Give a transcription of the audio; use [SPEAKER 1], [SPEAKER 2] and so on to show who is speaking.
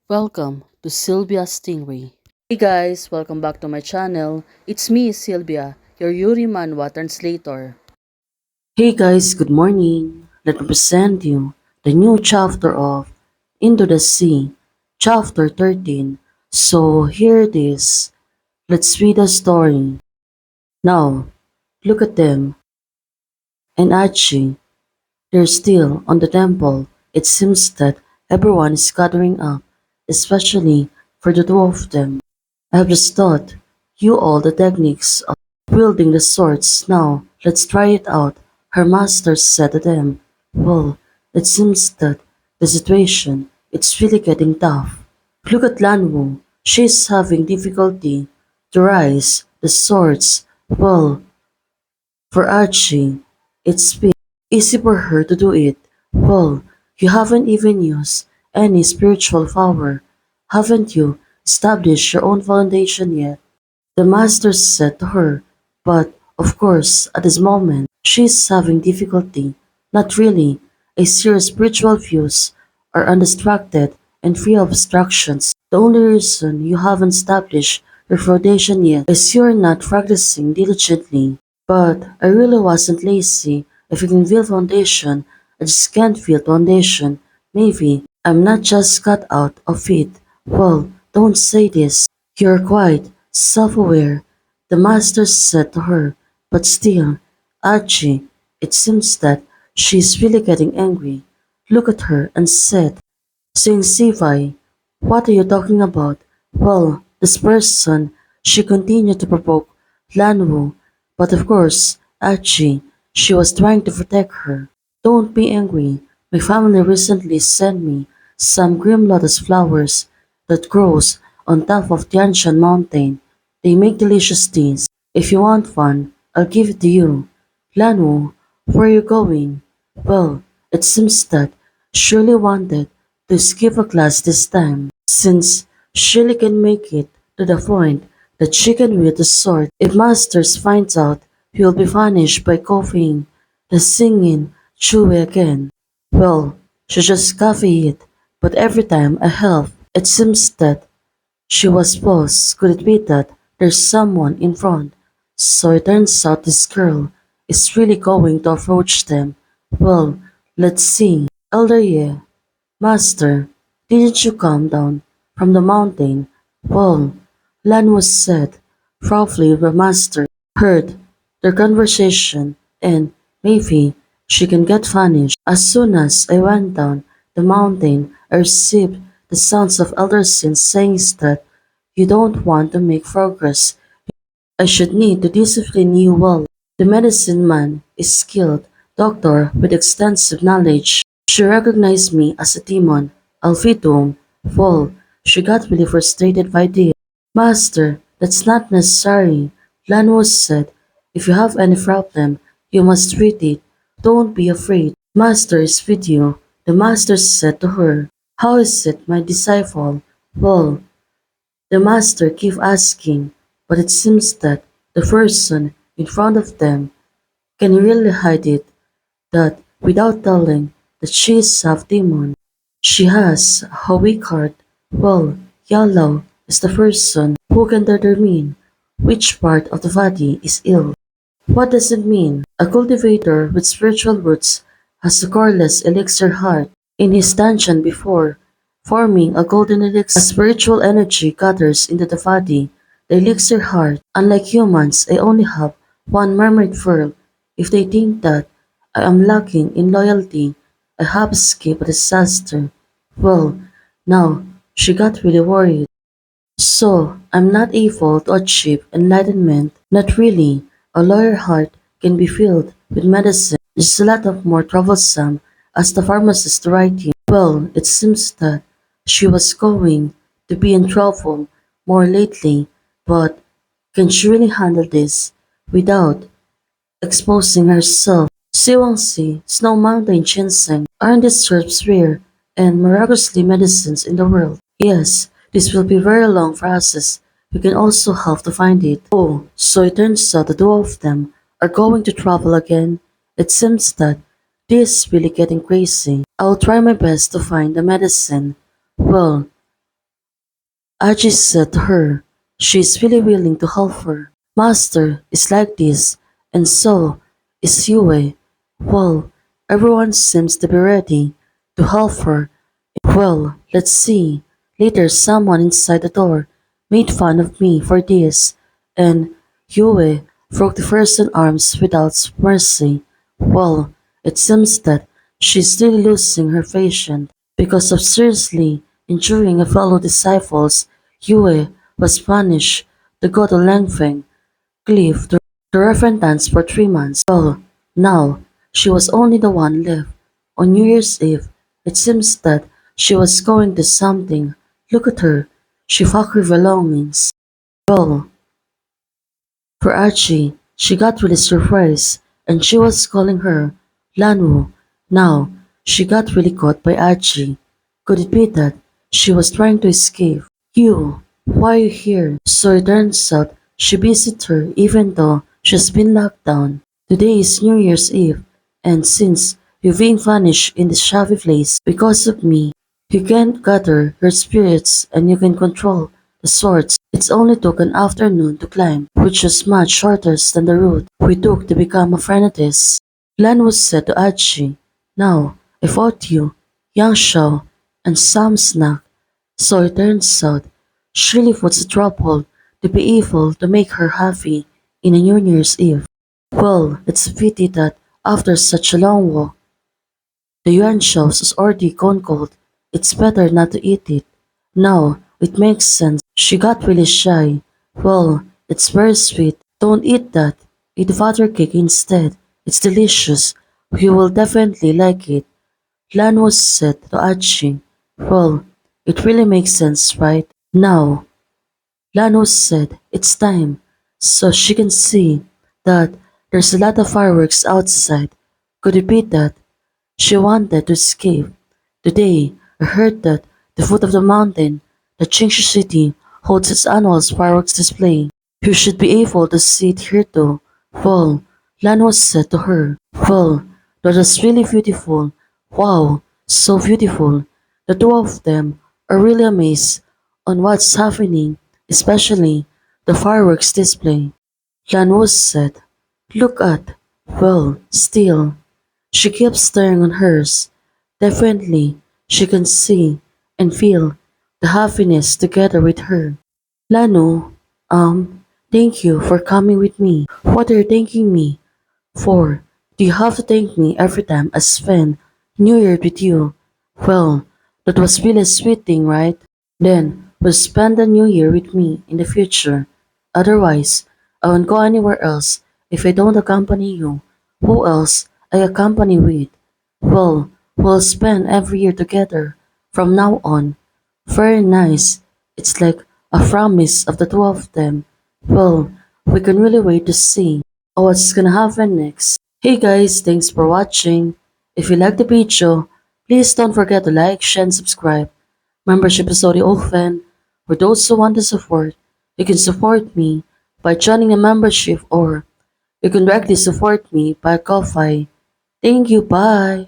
[SPEAKER 1] Welcome to Sylvia Stingray. Hey guys, welcome back to my channel. It's me, Sylvia, your Yuri Manhwa translator. Hey guys, good morning. Let me present you the new chapter of Into the Sea, chapter 13. So here it is. Let's read the story. Now, look at them. And Achi, they're still on the temple. It seems that everyone is gathering up, especially for the two of them. I have just taught you all the techniques of wielding the swords. Now, let's try it out. Her master said to them. Well, it seems that the situation it's really getting tough. Look at Lanwu. She's having difficulty to rise the swords. Well, for Archie, it's been easy for her to do it. Well, you haven't even used any spiritual power. Haven't you established your own foundation yet? The master said to her, but of course, at this moment, she's having difficulty. Not really. A serious spiritual views are undistracted and free of obstructions. The only reason you haven't established your foundation yet is you're not practicing diligently. But I really wasn't lazy. If you can build foundation, I just can't build foundation. Maybe I'm not just cut out of it. Well, don't say this. You're quite self-aware, the master said to her, but still, Archie, it seems that she's really getting angry. Look at her and said, saying Sivai, what are you talking about? Well, this person, she continued to provoke Lanwu, but of course, Archie, she was trying to protect her. Don't be angry. My family recently sent me some grim lotus flowers that grows on top of Tianshan Mountain. They make delicious teas. If you want one, I'll give it to you. Lanwu, where are you going? Well, it seems that Shirley wanted to skip a class this time, since Shirley can make it to the point that she can wield the sword. If Masters finds out, he will be punished by coughing the singing Chewy again. Well, she just copy it, but every time I help, it seems that she was paused. Could it be that there's someone in front? So it turns out this girl is really going to approach them. Well, let's see. Elder Ye, Master, didn't you come down from the mountain? Well, Lan was said. Probably the master heard their conversation and maybe she can get vanished. As soon as I went down the mountain, I received the sounds of Elder Sin saying that you don't want to make progress. I should need to discipline you well. The medicine man is skilled doctor with extensive knowledge. She recognized me as a demon, Alphitum. Well, she got really frustrated by this. Master, that's not necessary. Lanwas said, if you have any problem, you must treat it. Don't be afraid. Master is with you. The master said to her, how is it, my disciple? Well, the master kept asking, but it seems that the person in front of them can really hide it, that without telling that she is half demon. She has a weak heart. Well, Yellow is the person who can determine which part of the body is ill. What does it mean? A cultivator with spiritual roots has a coreless elixir heart in his dungeon before forming a golden elixir. As spiritual energy gathers into the body, the elixir heart, unlike humans, I only have one mermaid pearl. If they think that I am lacking in loyalty, I have escaped a disaster. Well, now she got really worried. So, I'm not able to achieve enlightenment. Not really. A lawyer heart can be filled with medicine. It's a lot of more troublesome as the pharmacist write you. Well, it seems that she was going to be in trouble more lately, but can she really handle this without exposing herself? Siwangsi, Snow Mountain ginseng aren't these herbs rare and miraculously medicines in the world? Yes, this will be a very long process. We can also help to find it. Oh, so it turns out the two of them are going to travel again. It seems that this is really getting crazy. I'll try my best to find the medicine. Well, Aji said to her, she is really willing to help her. Master is like this, and so is Yue. Well, everyone seems to be ready to help her. Well, let's see. Later, someone inside the door made fun of me for this, and Yue broke the person's arms without mercy. Well, it seems that she's really losing her patience because of seriously injuring a fellow disciples. Yue was punished to go to Langfeng Cliff to repentance for 3 months. Well, now she was only the one left. On New Year's Eve, it seems that she was going to something. Look at her. She packed her belongings. Well, for Archie, she got really surprised and she was calling her Lanwu. Now, she got really caught by Archie. Could it be that she was trying to escape? You, why are you here? So it turns out she visited her even though she's been locked down. Today is New Year's Eve, and since you've been vanished in this shabby place because of me, you can't gather your spirits and you can control the swords. It's only took an afternoon to climb, which was much shorter than the route we took to become a apprentice. Lan was said to Achi, now, I fought you, Yang Shao, and Sam Snack. So it turns out she really puts a trouble to be able to make her happy in a New Year's Eve. Well, it's a pity that after such a long walk, the yuan shows is already gone cold. It's better not to eat it. No, it makes sense. She got really shy. Well, it's very sweet. Don't eat that. Eat the butter cake instead. It's delicious. You will definitely like it. Lan was said to Achi. Well, it really makes sense, right? Now, Lano said it's time, so she can see that there's a lot of fireworks outside. Could it be that she wanted to escape? Today, I heard that the foot of the mountain, the Qingshi city, holds its annual fireworks display. You should be able to see it here too. Well, Lano said to her, well, that is really beautiful. Wow, so beautiful. The two of them are really amazed on what's happening, especially the fireworks display. Lanwos said, look at, well, still. She kept staring on hers. Definitely, she can see and feel the happiness together with her. Lanu, thank you for coming with me. What are you thanking me for? Do you have to thank me every time I spend New Year with you? Well, that was really a sweet thing, right? Then, we'll spend the New Year with me in the future. Otherwise, I won't go anywhere else if I don't accompany you. Who else I accompany with? Well, we'll spend every year together from now on. Very nice. It's like a promise of the two of them. Well, we can really wait to see what's gonna happen next. Hey guys, thanks for watching. If you like the video, please don't forget to like, share, and subscribe. Membership is already open. For those who want to support, you can support me by joining a membership or you can directly support me by Ko-Fi. Thank you, bye.